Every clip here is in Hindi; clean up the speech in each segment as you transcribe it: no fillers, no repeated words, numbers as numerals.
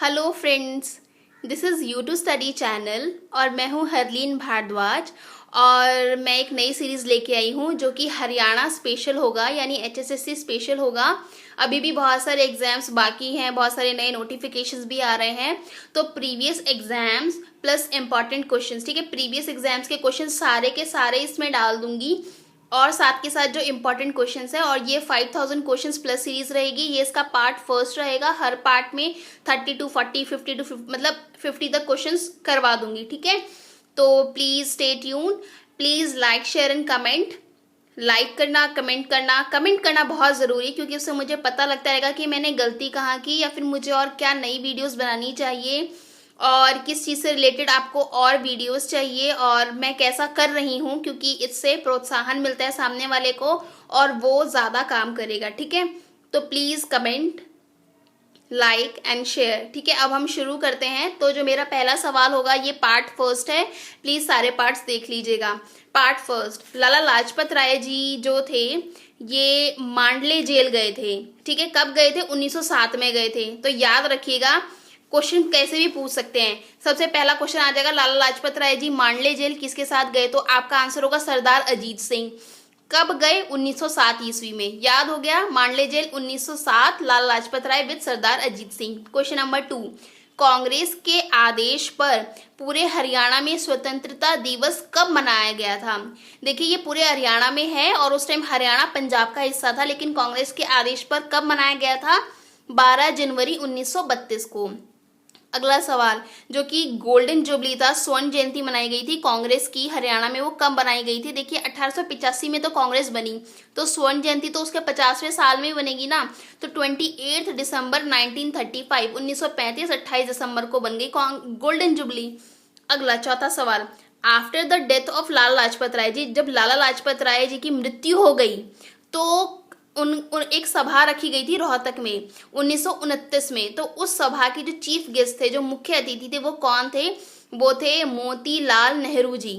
Hello friends, this is you two study channel और मैं हूँ हरलीन भारद्वाज। और मैं एक नई सीरीज़ लेके आई हूँ जो कि हरियाणा स्पेशल होगा, यानी एचएसएससी स्पेशल होगा। अभी भी बहुत सारे एग्ज़ाम्स बाकी हैं, बहुत सारे नए नोटिफिकेशंस भी आ रहे हैं। तो previous exams plus important questions, ठीक है, प्रीवियस एग्ज़ाम्स के क्वेश्चन सारे के सारे इसमें डाल दूंगी और साथ के साथ जो इम्पोर्टेंट क्वेश्चंस है। और ये 5000 क्वेश्चंस प्लस सीरीज रहेगी। ये इसका पार्ट फर्स्ट रहेगा। हर पार्ट में 30 to 40, 50 to 50 मतलब 50 तक क्वेश्चंस करवा दूंगी, ठीक है। तो please stay tune, please like share and comment. Like करना, कमेंट करना बहुत ज़रूरी, क्योंकि उससे मुझे पता लगता रहेगा कि मैंने गलती कहाँ की या फिर मुझे और क्या नई वीडियोस बनानी चाहिए और किस चीज़ से रिलेटेड आपको और वीडियोस चाहिए और मैं कैसा कर रही हूँ, क्योंकि इससे प्रोत्साहन मिलता है सामने वाले को और वो ज़्यादा काम करेगा, ठीक है। तो please comment, like and share, ठीक है। अब हम शुरू करते हैं। तो जो मेरा पहला सवाल होगा ये पार्ट फर्स्ट है, प्लीज़ सारे पार्ट्स देख लीजिएगा। पार्ट फर्स्ट, लाला लाजपत राय जी जो थे ये मांडले जेल गए थे, ठीक है। कब गए थे? 1907 में गए थे। तो याद रखिएगा, क्वेश्चन कैसे भी पूछ सकते हैं। सबसे पहला क्वेश्चन आ जाएगा, लाला लाजपत राय जी मांडले जेल किसके साथ गए? तो आपका आंसर होगा सरदार अजीत सिंह। कब गए? 1907 ईस्वी में। याद हो गया, Mandalay jail 1907, Lala Lajpat Rai with Sardar Ajit Singh. Question number 2, Congress के आदेश पर पूरे हरियाणा में स्वतंत्रता दिवस कब मनाया गया था? देखिए ये पूरे हरियाणा में है और उस टाइम हरियाणा पंजाब का हिस्सा था, लेकिन कांग्रेस के आदेश पर कब मनाया गया था? 12 जनवरी 1932 को। अगला सवाल, जो कि गोल्डन जुबली था, स्वर्ण जयंती मनाई गई थी कांग्रेस की हरियाणा में, वो कब बनाई गई थी? देखिए 1885 में तो कांग्रेस बनी, तो स्वर्ण जयंती तो उसके 50वें साल में बनेगी ना। तो 28 दिसंबर 1935, 1935 28 दिसंबर को बन गई गोल्डन जुबली। अगला चौथा सवाल, आफ्टर द डेथ ऑफ लाला लाजपत राय जी, जब लाला लाजपत राय जी की मृत्यु हो गई तो उन एक सभा रखी गई थी रोहतक में 1929 में। तो उस सभा के जो चीफ गेस्ट थे, जो मुख्य अतिथि थे, वो कौन थे? वो थे मोतीलाल नेहरू जी,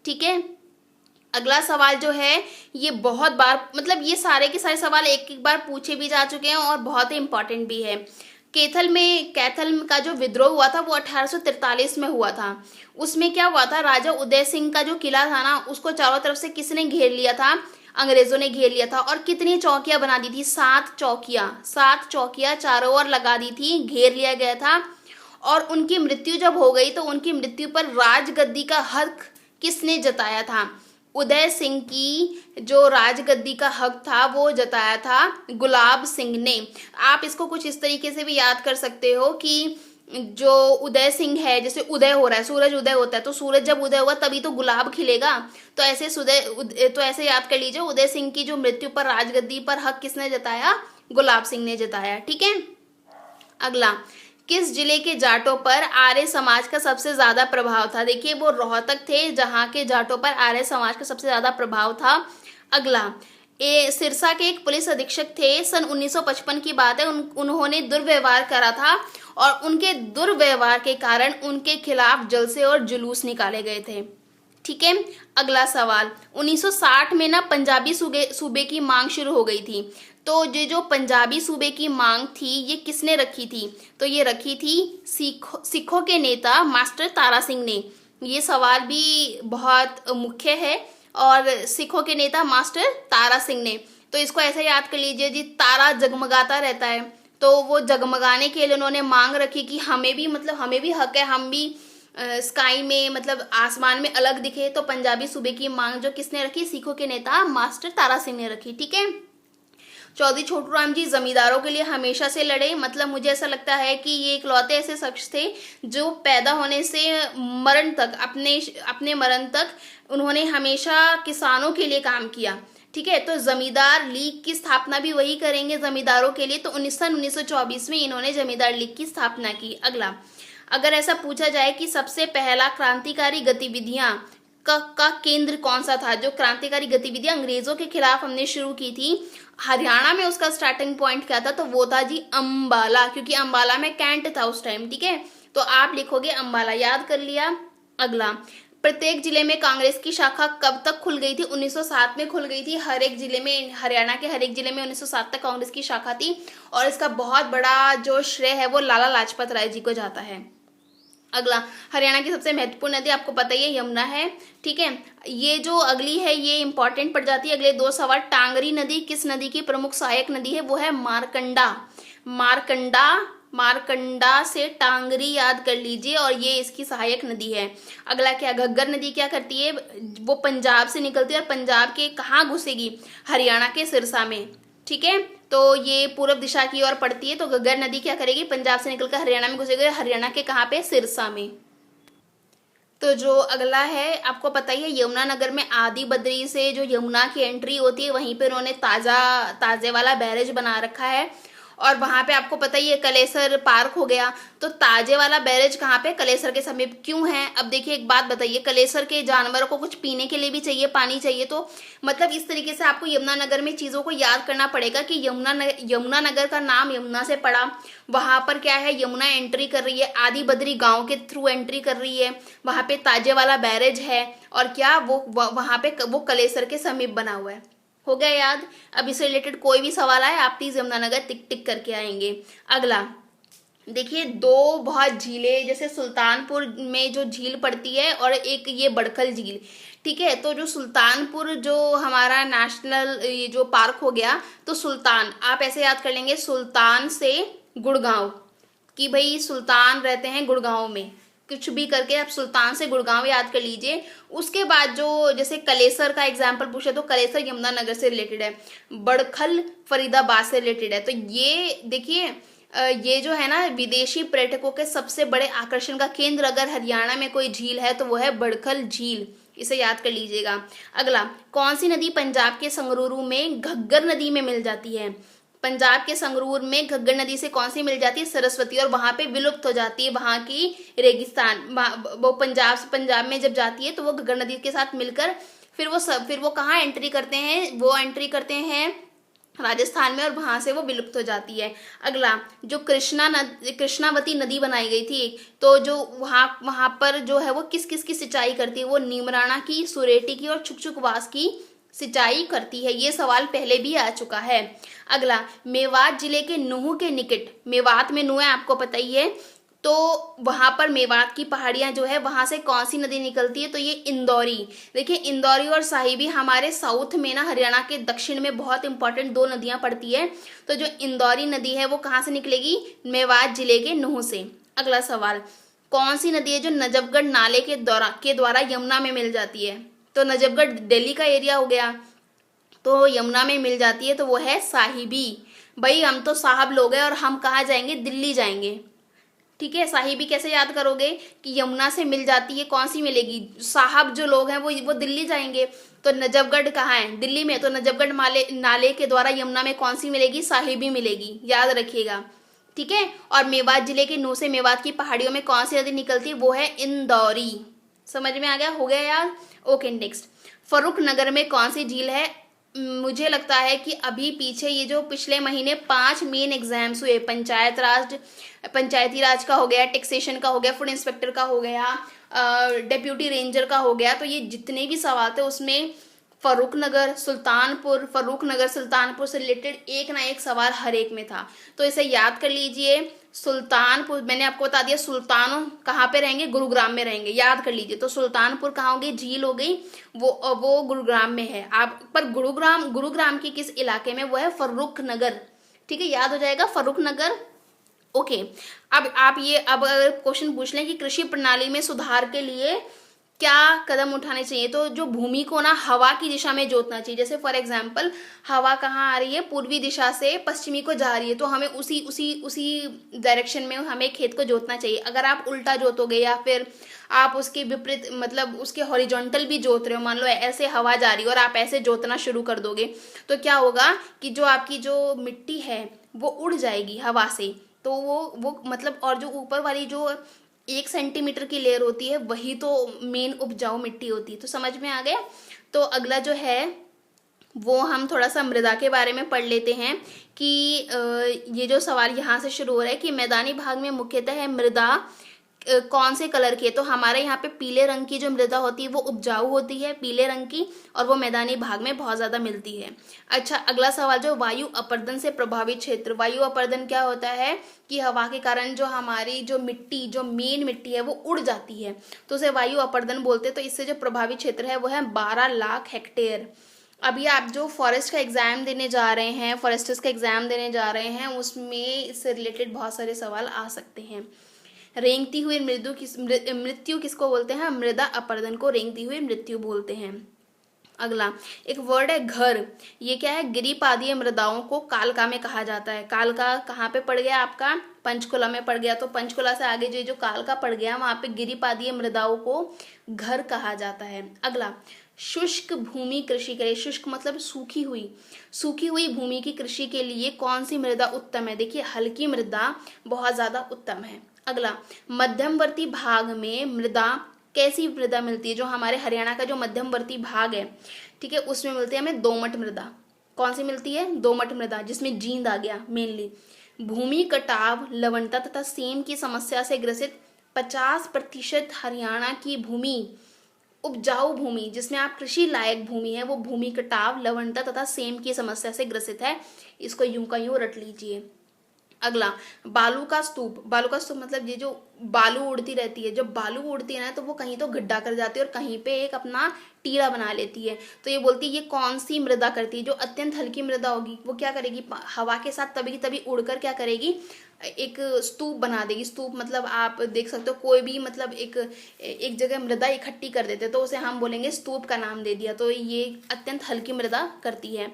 ठीक है। अगला सवाल जो है ये बहुत बार, मतलब ये सारे के सारे सवाल एक एक बार पूछे भी जा चुके हैं और बहुत ही इंपॉर्टेंट भी है। कैथल का जो विद्रोह हुआ था वो 1843 में हुआ था। उसमें क्या हुआ था, राजा उदय सिंह का जो किला था ना, उसको चारों तरफ से किसने घेर लिया था? अंग्रेजों ने घेर लिया था। और कितनी चौकियां बना दी थी? 7 चौकियां चारों ओर लगा दी थी, घेर लिया गया था। और उनकी मृत्यु जब हो गई तो उनकी मृत्यु पर राजगद्दी का हक किसने जताया था? उदय सिंह की जो राजगद्दी का हक था वो जताया था गुलाब सिंह ने। आप इसको कुछ इस तरीके से भी याद कर सकते हो कि जो उदय सिंह है, जैसे उदय हो रहा है, सूरज उदय होता है, तो सूरज जब उदय होगा तभी तो गुलाब खिलेगा। तो ऐसे याद कर लीजिए, उदय सिंह की जो मृत्यु पर राजगद्दी पर हक किसने जताया? गुलाब सिंह ने जताया, ठीक है। अगला, किस जिले के जाटों पर आर्य समाज का सबसे ज्यादा प्रभाव था? देखिए वो रोहतक थे जहां के जाटों पर आर्य समाज का सबसे ज्यादा प्रभाव था। अगला, सिरसा के एक पुलिस अधीक्षक थे, सन 1955 की बात है। उन्होंने दुर्व्यवहार करा था और उनके दुर्व्यवहार के कारण उनके खिलाफ जलसे और जुलूस निकाले गए थे, ठीक है। अगला सवाल, 1960 में ना पंजाबी सूबे की मांग शुरू हो गई थी। तो ये जो पंजाबी सूबे की मांग थी ये किसने रखी थी? तो ये रखी थी सिखों के नेता मास्टर तारा सिंह ने। ये सवाल भी बहुत मुख्य है। और सिखों के नेता मास्टर तारा सिंह ने, तो इसको ऐसे याद कर लीजिए जी, तारा जगमगाता रहता है, तो वो जगमगाने के लिए उन्होंने मांग रखी कि हमें भी हक है, हम भी स्काई में, मतलब आसमान में अलग दिखे। तो पंजाबी सूबे की मांग जो किसने रखी? सिखों के नेता मास्टर तारा सिंह ने रखी, ठीक है। चौधरी छोटू राम जी जमींदारों के लिए हमेशा से लड़े। मतलब मुझे ऐसा लगता है कि ये इकलौते ऐसे शख्स थे जो पैदा होने से मरण तक, अपने मरण तक उन्होंने हमेशा किसानों के लिए काम किया, ठीक है। तो जमींदार लीग की स्थापना भी वही करेंगे जमींदारों के लिए। तो 1924 में इन्होंने जमींदार लीग की स्थापना की। अगला, अगर ऐसा पूछा जाए कि सबसे पहला क्रांतिकारी गतिविधियां का केंद्र कौन सा था? जो क्रांतिकारी गतिविधियां अंग्रेजों के खिलाफ हमने शुरू की थी हरियाणा में, उसका स्टार्टिंग पॉइंट क्या था? तो वो था जी अंबाला, क्योंकि अंबाला में कैंट था उस टाइम, ठीक है। तो आप लिखोगे अंबाला, याद कर लिया। अगला, प्रत्येक जिले में कांग्रेस की शाखा कब तक खुल गई थी? 1907 में खुल गई थी। हर एक जिले में, हरियाणा के हर एक जिले में 1907 तक कांग्रेस की शाखा थी और इसका बहुत बड़ा जो श्रेय है वो लाला लाजपत राय जी को जाता है। अगला, हरियाणा की सबसे महत्वपूर्ण नदी आपको पता ही है, यमुना है। ठीक है, ये जो अगली है ये इंपॉर्टेंट पड़ जाती है। अगले दो सवाल, टांगरी नदी किस नदी की प्रमुख सहायक नदी है? वो है मारकंडा। मारकंडा, मारकंडा से टांगरी याद कर लीजिए और ये इसकी सहायक नदी है। अगला क्या, घग्गर नदी क्या करती है? वो पंजाब से निकलती है और पंजाब के कहाँ घुसेगी? हरियाणा के सिरसा में। ठीक है, तो ये पूर्व दिशा की ओर पड़ती है, तो घग्गर नदी क्या करेगी? पंजाब से निकलकर हरियाणा में घुसेगी। हरियाणा के कहाँ पे? सिरसा में। तो जो अगला है आपको पता ही है, यमुनानगर में आदि बद्री से जो यमुना की एंट्री होती है वहीं पे उन्होंने ताजे वाला बैरेज बना रखा है और वहां पे आपको पता ही है कलेसर पार्क हो गया। तो ताजे वाला बैरेज कहाँ पे? कलेसर के समीप क्यों है? अब देखिए एक बात बताइए, कलेसर के जानवरों को कुछ पीने के लिए भी चाहिए, पानी चाहिए, तो मतलब इस तरीके से आपको यमुनानगर में चीजों को याद करना पड़ेगा कि यमुनानगर का नाम यमुना से पड़ा। वहां पर क्या है? यमुना एंट्री कर रही है, आदि बद्री गांव के थ्रू एंट्री कर रही है, वहां पे ताजे वाला बैरेज है और क्या वो वहां पे वो कलेसर के समीप बना हुआ है। हो गया याद? अब इससे रिलेटेड कोई भी सवाल आए आप प्लीज यमुनानगर टिक टिक करके आएंगे। अगला देखिए, दो बहुत झीलें, जैसे सुल्तानपुर में जो झील पड़ती है और एक ये बड़खल झील। ठीक है, तो जो सुल्तानपुर जो हमारा नेशनल ये जो पार्क हो गया, तो सुल्तान आप ऐसे याद कर लेंगे, सुल्तान से गुड़गांव, कि भाई सुल्तान रहते हैं गुड़गांव में, कुछ भी करके आप सुल्तान से गुड़गांव याद कर लीजिए। उसके बाद जो जैसे कलेसर का एग्जाम्पल पूछे तो कलेसर यमुनानगर से रिलेटेड है, बड़खल फरीदाबाद से रिलेटेड है। तो ये देखिए ये जो है ना विदेशी पर्यटकों के सबसे बड़े आकर्षण का केंद्र, अगर हरियाणा में कोई झील है तो वो है बड़खल झील, इसे याद कर लीजिएगा। अगला, कौन सी नदी पंजाब के संगरूर में घग्गर नदी में मिल जाती है? पंजाब के संगरूर में घग्गर नदी से कौन सी मिल जाती है? सरस्वती, और वहां पे विलुप्त हो जाती है वहां की रेगिस्तान। वो पंजाब में जब जाती है तो वो घग्गर नदी के साथ मिलकर फिर वो कहाँ एंट्री करते हैं? वो एंट्री करते हैं राजस्थान में और वहां से वो विलुप्त हो जाती है। अगला, जो कृष्णावती नदी बनाई गई थी, तो जो वहां पर जो है वो किस किस की सिंचाई करती है? वो नीमराणा की, सुरेटी की और छुकछुकवास की सिंचाई करती है। ये सवाल पहले भी आ चुका है। अगला, मेवात जिले के नुह के निकट, मेवात में नुह है आपको पता ही है, तो वहां पर मेवात की पहाड़ियां जो है वहां से कौन सी नदी निकलती है? तो ये इंदौरी। देखिए इंदौरी और साहिबी हमारे साउथ में ना, हरियाणा के दक्षिण में बहुत इंपॉर्टेंट दो नदियां पड़ती है। तो जो इंदौरी नदी है वो कहाँ से निकलेगी? मेवात जिले के नुह से। अगला सवाल, कौन सी नदी है जो नजफगढ़ नाले के द्वारा यमुना में मिल जाती है? तो नजफगढ़ दिल्ली का एरिया हो गया, तो यमुना में मिल जाती है, तो वो है साहिबी। भाई हम तो साहब लोग हैं और हम कहाँ जाएंगे? दिल्ली जाएंगे। ठीक है, साहिबी कैसे याद करोगे कि यमुना से मिल जाती है, कौन सी मिलेगी? साहब जो लोग हैं वो दिल्ली जाएंगे, तो नजफगढ़ कहाँ है? दिल्ली में, तो नजफगढ़ नाले के द्वारा यमुना में कौन सी मिलेगी? साहिबी मिलेगी, याद रखिएगा। ठीक है, और मेवात जिले के नूह से मेवात की पहाड़ियों में कौन सी नदी निकलती है? वो है इंदौरी। समझ में आ गया? हो गया याद? ओके, नेक्स्ट, फर्रुख नगर में कौन सी झील है? मुझे लगता है कि अभी पीछे ये जो पिछले महीने 5 मेन एग्जाम्स हुए, पंचायती राज का हो गया, टैक्सेशन का हो गया, फूड इंस्पेक्टर का हो गया, डेप्यूटी रेंजर का हो गया, तो ये जितने भी सवाल थे उसमें फर्रुख नगर सुल्तानपुर से रिलेटेड एक ना एक सवाल हर एक में था। तो इसे याद कर लीजिए। सुल्तानपुर मैंने आपको बता दिया, सुल्तान कहाँ पे रहेंगे? गुरुग्राम में रहेंगे, याद कर लीजिए। तो सुल्तानपुर कहाँ होगी? झील हो गई, वो गुरुग्राम में है। आप पर गुरुग्राम के किस इलाके में? वो है फर्रुख नगर। ठीक है, याद हो जाएगा फर्रुख नगर। ओके, अब अगर क्वेश्चन पूछ लें कि कृषि प्रणाली में सुधार के लिए क्या कदम उठाने चाहिए, तो जो भूमि को ना हवा की दिशा में जोतना चाहिए। जैसे फॉर एग्जांपल हवा कहाँ आ रही है? पूर्वी दिशा से पश्चिमी को जा रही है, तो हमें उसी डायरेक्शन में हमें खेत को जोतना चाहिए। अगर आप उल्टा जोतोगे या फिर आप उसके विपरीत, मतलब उसके हॉरिजॉन्टल भी जोत रहे हो, मान लो ऐसे हवा जा रही है और आप ऐसे जोतना शुरू कर दोगे, तो क्या होगा कि जो आपकी जो मिट्टी है वो उड़ जाएगी हवा से। तो वो मतलब, और जो ऊपर वाली जो 1 सेंटीमीटर की लेयर होती है वही तो मेन उपजाऊ मिट्टी होती है। तो समझ में आ गया? तो अगला जो है वो हम थोड़ा सा मृदा के बारे में पढ़ लेते हैं कि ये जो सवाल यहाँ से शुरू हो रहा है कि मैदानी भाग में मुख्यतः है मृदा कौन से कलर की है, तो हमारे यहाँ पे पीले रंग की जो मृदा होती है वो उपजाऊ होती है, पीले रंग की, और वो मैदानी भाग में बहुत ज़्यादा मिलती है। अच्छा, अगला सवाल जो वायु अपर्दन से प्रभावित क्षेत्र। वायु अपर्दन क्या होता है कि हवा के कारण जो हमारी जो मिट्टी, जो मेन मिट्टी है वो उड़ जाती है, तो उसे वायु अपर्दन बोलते हैं। तो इससे जो प्रभावित क्षेत्र है वो है 12 लाख हेक्टेयर। अभी आप जो फॉरेस्ट का एग्जाम देने जा रहे हैं, फॉरेस्टर्स का एग्जाम देने जा रहे हैं, उसमें इससे रिलेटेड बहुत सारे सवाल आ सकते हैं। रेंगती हुई मृत्यु किसको बोलते हैं? मृदा अपरदन को रेंगती हुई मृत्यु बोलते हैं। अगला एक वर्ड है घर। ये क्या है? गिरिपादीय मृदाओं को कालका में कहा जाता है। कालका कहाँ पे पड़ गया आपका? पंचकुला में पड़ गया। तो पंचकुला से आगे जो कालका पड़ गया वहां पे गिरिपादीय मृदाओं को घर कहा जाता है। अगला शुष्क भूमि कृषि के लिए, शुष्क मतलब सूखी हुई भूमि की कृषि के लिए कौन सी मृदा उत्तम है? देखिए, हल्की मृदा बहुत ज्यादा उत्तम है। अगला मध्यमवर्ती भाग में मृदा, कैसी मृदा मिलती है? जो हमारे हरियाणा का जो मध्यमवर्ती भाग है, ठीक है, उसमें मिलती है हमें दोमट मृदा। कौन सी मिलती है? दोमट मृदा, जिसमें जींद आ गया मेनली। भूमि कटाव, लवणता तथा सेम की समस्या से ग्रसित 50% हरियाणा की भूमि, उपजाऊ भूमि जिसमें आप कृषि लायक भूमि है, वो भूमि कटाव, लवणता तथा सेम की समस्या से ग्रसित है। इसको यूं का यूं रट लीजिए। अगला बालू का स्तूप। बालू का स्तूप मतलब ये जो बालू उड़ती रहती है, जब बालू उड़ती है ना तो वो कहीं तो गड्ढा कर जाती है और कहीं पे एक अपना टीला बना लेती है। तो ये बोलती है ये कौन सी मृदा करती है? जो अत्यंत हल्की मृदा होगी वो क्या करेगी? हवा के साथ तभी तभी उड़कर क्या करेगी? एक स्तूप बना देगी। स्तूप मतलब आप देख सकते हो कोई भी मतलब एक जगह मृदा इकट्ठी कर देते तो उसे हम बोलेंगे स्तूप का नाम दे दिया। तो ये अत्यंत हल्की मृदा करती है।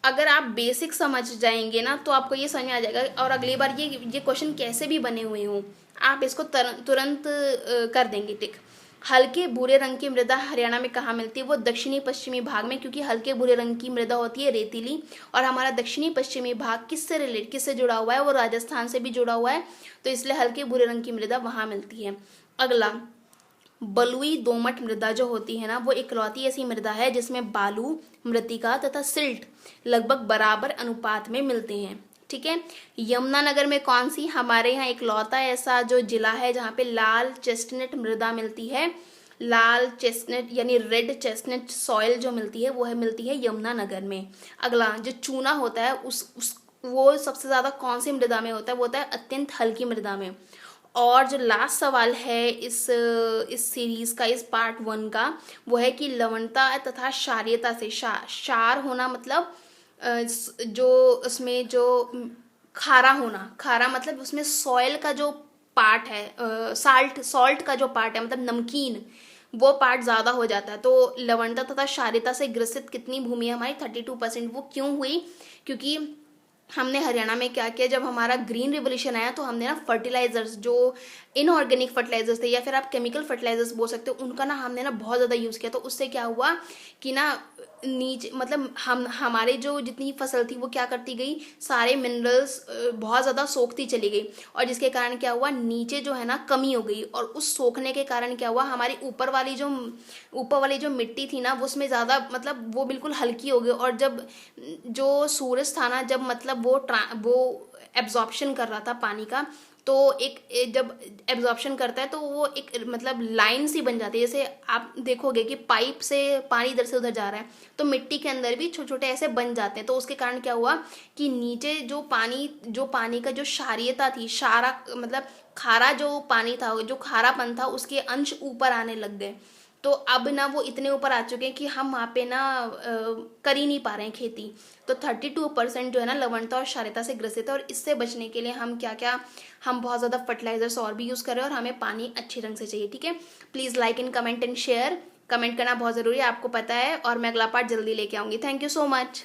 अगर आप बेसिक समझ जाएंगे ना तो आपको ये समझ में आ जाएगा। और अगली बार ये क्वेश्चन कैसे भी बने हुए हों आप इसको तुरंत कर देंगे टिक। हल्के भूरे रंग की मृदा हरियाणा में कहाँ मिलती है? वो दक्षिणी पश्चिमी भाग में, क्योंकि हल्के भूरे रंग की मृदा होती है रेतीली। और हमारा दक्षिणी पश्चिमी भाग किससे जुड़ा हुआ है? वो राजस्थान से भी जुड़ा हुआ है, तो इसलिए हल्के भूरे रंग की मृदा वहां मिलती है। अगला बलुई दोमट मृदा जो होती है ना, वो इकलौती ऐसी मृदा है जिसमें बालू, मृतिका तथा सिल्ट लगभग बराबर अनुपात में मिलते हैं। ठीक है। यमुनानगर में कौन सी? हमारे यहाँ इकलौता ऐसा जो जिला है जहाँ पे लाल चेस्टनट मृदा मिलती है। लाल चेस्टनट यानी रेड चेस्टनट सॉइल जो मिलती है वो मिलती है यमुनानगर में। अगला जो चूना होता है वो सबसे ज्यादा कौन सी मृदा में होता है? वो होता है अत्यंत हल्की मृदा में। और जो लास्ट सवाल है इस सीरीज का, इस पार्ट 1 का, वो है कि लवणता तथा क्षारीयता से, क्षार होना मतलब जो उसमें जो खारा होना, खारा मतलब उसमें सॉइल का जो पार्ट है, सॉल्ट का जो पार्ट है मतलब नमकीन, वो पार्ट ज्यादा हो जाता है। तो लवणता तथा क्षारीयता से ग्रसित कितनी भूमि है हमारी? 32%। वो क्यों हुई? क्योंकि हमने हरियाणा में क्या किया, जब हमारा ग्रीन रिवोल्यूशन आया तो हमने ना फर्टिलाइजर्स, जो इनऑर्गेनिक फर्टिलाइजर्स थे या फिर आप केमिकल फर्टिलाइजर्स बोल सकते हो, उनका ना हमने ना बहुत ज़्यादा यूज़ किया। तो उससे क्या हुआ कि ना नीचे मतलब हमारे जो जितनी फसल थी वो क्या करती गई, सारे मिनरल्स बहुत ज़्यादा सोखती चली गई। और जिसके कारण क्या हुआ, नीचे जो है ना कमी हो गई। और उस सोखने के कारण क्या हुआ, हमारी ऊपर वाली जो मिट्टी थी ना वो उसमें ज़्यादा मतलब वो बिल्कुल हल्की हो गई। और जब जो सूरज था ना, जब मतलब वो एब्जॉर्प्शन कर रहा था पानी का, तो एक जब एब्जॉर्प्शन करता है तो वो एक मतलब लाइन सी बन जाती है। जैसे आप देखोगे कि पाइप से पानी इधर से उधर जा रहा है तो मिट्टी के अंदर भी छोटे छोटे ऐसे बन जाते हैं। तो उसके कारण क्या हुआ कि नीचे जो पानी का जो क्षारीयता थी, क्षारा मतलब खारा जो पानी था, जो खारापन था, उसके अंश ऊपर आने लग गए। तो अब ना वो इतने ऊपर आ चुके हैं कि हम वहाँ पे ना कर ही नहीं पा रहे हैं खेती। तो 32% जो है ना लवणता और क्षारीयता से ग्रसित है। और इससे बचने के लिए हम हम बहुत ज़्यादा फर्टिलाइजर्स और भी यूज़ कर रहे हैं और हमें पानी अच्छे रंग से चाहिए। ठीक है। Please like and comment and share. Comment करना बहुत ज़रूरी है, आपको पता है। और मैं अगला पार्ट जल्दी लेके आऊँगी। Thank you so much.